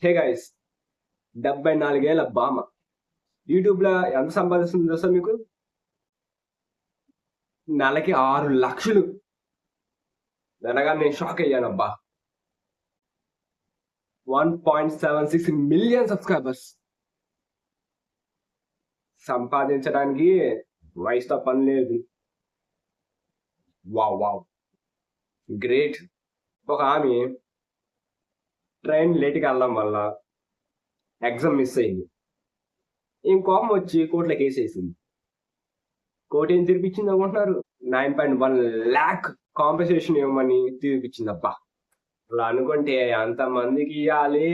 Hey guys, 74 ఏళ్ల బామ YouTube లో ఎంత సంపాదిస్తుంది తెలుసా మీకు? నెలకి 6 లక్షలు. అనగా నేను షాక్ అయ్యానబ్బా. 1.76 million subscribers. సంపాదించడానికి వయసుతో పని లేదు. Wow wow, great. ఒక ఆమె ట్రైన్ లేట్కి వెళ్ళడం వల్ల ఎగ్జామ్ మిస్ అయింది. ఏం కోపం వచ్చి కోర్టులో కేసు వేసింది. కోర్టు ఏం తీర్పిచ్చింది అనుకుంటున్నారు? 9.1 lakh కాంపెన్సేషన్ ఇవ్వమని తీర్పిచ్చింది. అబ్బా, అలా అనుకుంటే అంతమందికి ఇవ్వాలి.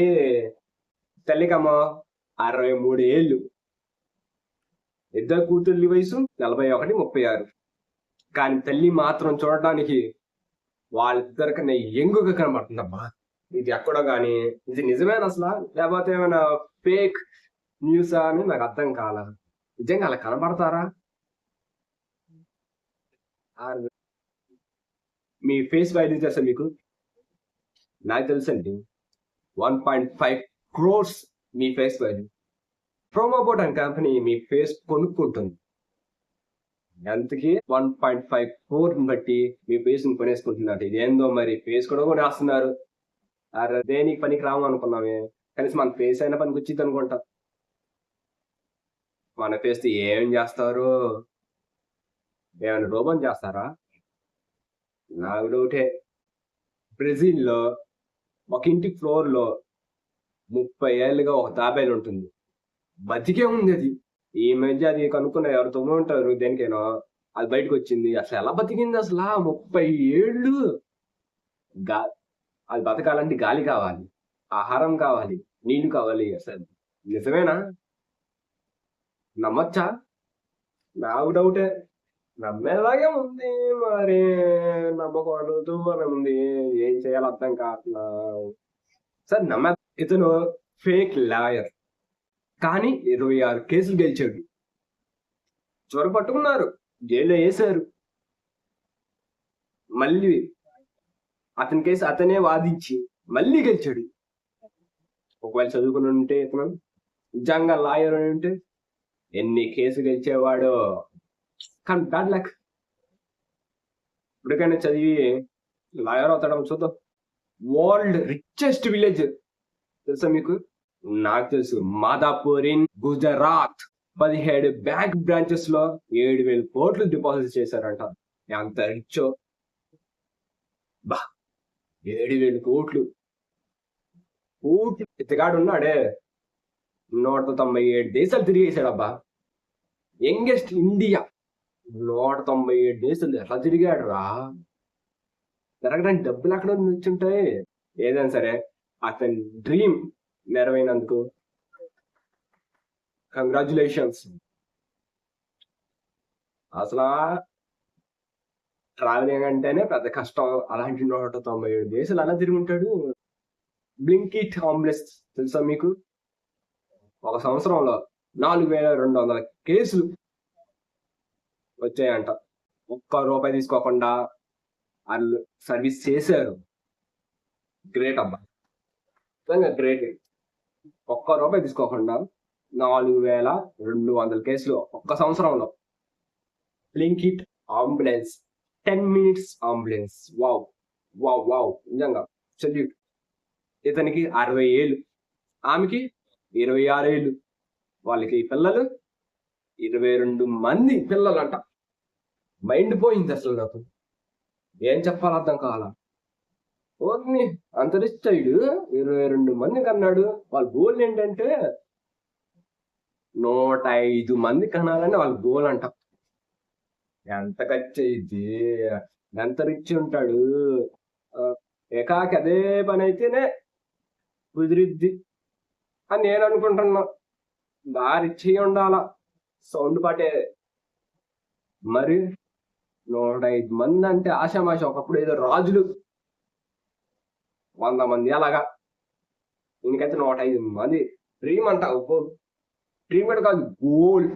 తల్లికమ్మో 63 ఏళ్ళు. ఇద్దరు కూతుర్లి వయసు 41, 36. కానీ తల్లి మాత్రం చూడటానికి వాళ్ళిద్దరికన్నా ఎంగుగా కనబడుతుందబ్బా. ఇది ఎక్కడో కానీ ఇది నిజమేనా అసలు, లేకపోతే ఏమైనా ఫేక్ న్యూసా అని నాకు అర్థం కాల. నిజంగా అలా కనబడతారా? మీ ఫేస్ వాల్యూ తెలుసా మీకు? నాకు తెలుసండి, 1.5 crores మీ ఫేస్ వాల్యూ. ప్రోమోబోట్ అనే కంపెనీ మీ ఫేస్ కొనుక్కుంటుంది. ఎంతకి? 1.5 crore బట్టి మీ ఫేస్ ని కొనేసుకుంటున్నట్టు. ఇదేందో మరి, ఫేస్ కూడా కొనేస్తున్నారు. అరే దేనికి పనికి రాము అనుకున్నామే, కనీసం మన ఫేస్ అయినా పనికి వచ్చింది అనుకుంటా. మన ఫేస్ ఏం చేస్తారు? ఏమైనా రోబం చేస్తారా? నాకు డౌటే. బ్రెజిల్లో ఒక ఇంటి ఫ్లోర్ లో 30 ఏళ్ళుగా ఒక తాబేలు ఉంటుంది. బతికే ఉంది అది. ఈ మధ్య అది కనుక్కున్న ఎవరు తొమ్మిది ఉంటారు దేనికైనా, అది బయటకు వచ్చింది. అసలు ఎలా బతికింది అసలు? 30 ఏళ్ళు. అది బతకాలంటే గాలి కావాలి, ఆహారం కావాలి, నీళ్లు కావాలి. అసలు నిజమేనా? నమ్మచ్చా? నాకు డౌటే. నమ్మేలాగే ఉంది, మరి నమ్మకం దూరం ఉంది. ఏం చేయాలో అర్థం కావట్లా. సార్ నమ్మ. ఇతను ఫేక్ లాయర్, కానీ 26 కేసులు గెలిచాడు. జ్వర పట్టుకున్నారు, జైల్లో వేశారు. మళ్ళీ అతని కేసు అతనే వాదించి మళ్ళీ గెలిచాడు. ఒకవేళ చదువుకుని ఉంటే, ఇతను నిజంగా లాయర్ అని ఉంటే ఎన్ని కేసులు గెలిచేవాడో. కానీ బ్యాడ్ లక్. ఇప్పటికైనా చదివి లాయర్ అవుతాడో చూద్దాం. వరల్డ్ రిచెస్ట్ విలేజ్ తెలుసా మీకు? నాకు తెలుసు. Madhapur in Gujarat 17 bank branches లో 7,000 కోట్లు డిపాజిట్ చేశారంట. ఎంత రిచో బా. 7,000 కోట్లు. ఇతగాడు ఉన్నాడే 197 దేశాలు తిరిగేశాడబ్బా. Youngest India. 197 దేశాలు ఎట్లా తిరిగాడు రా? తిరగడానికి డబ్బులు అక్కడ వచ్చుంటాయి. ఏదైనా సరే అతని డ్రీమ్ నెరవేరినందుకు కంగ్రాచులేషన్స్. అసలు ట్రావెలింగ్ అంటేనే పెద్ద కష్టం. అలాంటి 197 దేశాలు అలా తిరిగి ఉంటాడు. బ్లింకిట్ ఆంబులెన్స్ తెలుసా మీకు? ఒక సంవత్సరంలో 4,200 కేసులు వచ్చాయంట. ₹1 తీసుకోకుండా వాళ్ళు సర్వీస్ చేశారు. గ్రేట్ అబ్బా, నిజంగా గ్రేట్. ₹1 తీసుకోకుండా 4,200 కేసులు ఒక్క సంవత్సరంలో. Blinkit ambulance, 10 minutes ambulance. Wow wow wow, నిజంగా సెల్యూట్. ఇతనికి 60 ఏళ్ళు, ఆమెకి 26 ఏళ్ళు. వాళ్ళకి పిల్లలు 22 మంది పిల్లలంట. మైండ్ పోయింది అసలు నాకు. ఏం చెప్పాలి అర్థం కావాలా. ఓర్ని అంతరిస్తాడు 22 మంది కన్నాడు. వాళ్ళ గోల్ ఏంటంటే 105 మంది కనాలని వాళ్ళ గోల్ అంట. ఎంత ఖర్చు అయింది, ఎంత రిచ్ ఉంటాడు. ఏకాకి అదే పని అయితేనే కుదిరిద్ది అని నేను అనుకుంటున్నా. బాగా రిచ్ అయ్యి ఉండాల, సౌండ్ పాటే. మరి 105 మంది అంటే ఆశామాష. ఒకప్పుడు ఏదో రాజులు 100 మంది అలాగా. దీనికైతే 105 మంది. డ్రీమ్ అంట. డ్రీమ్ కాదు, గోల్.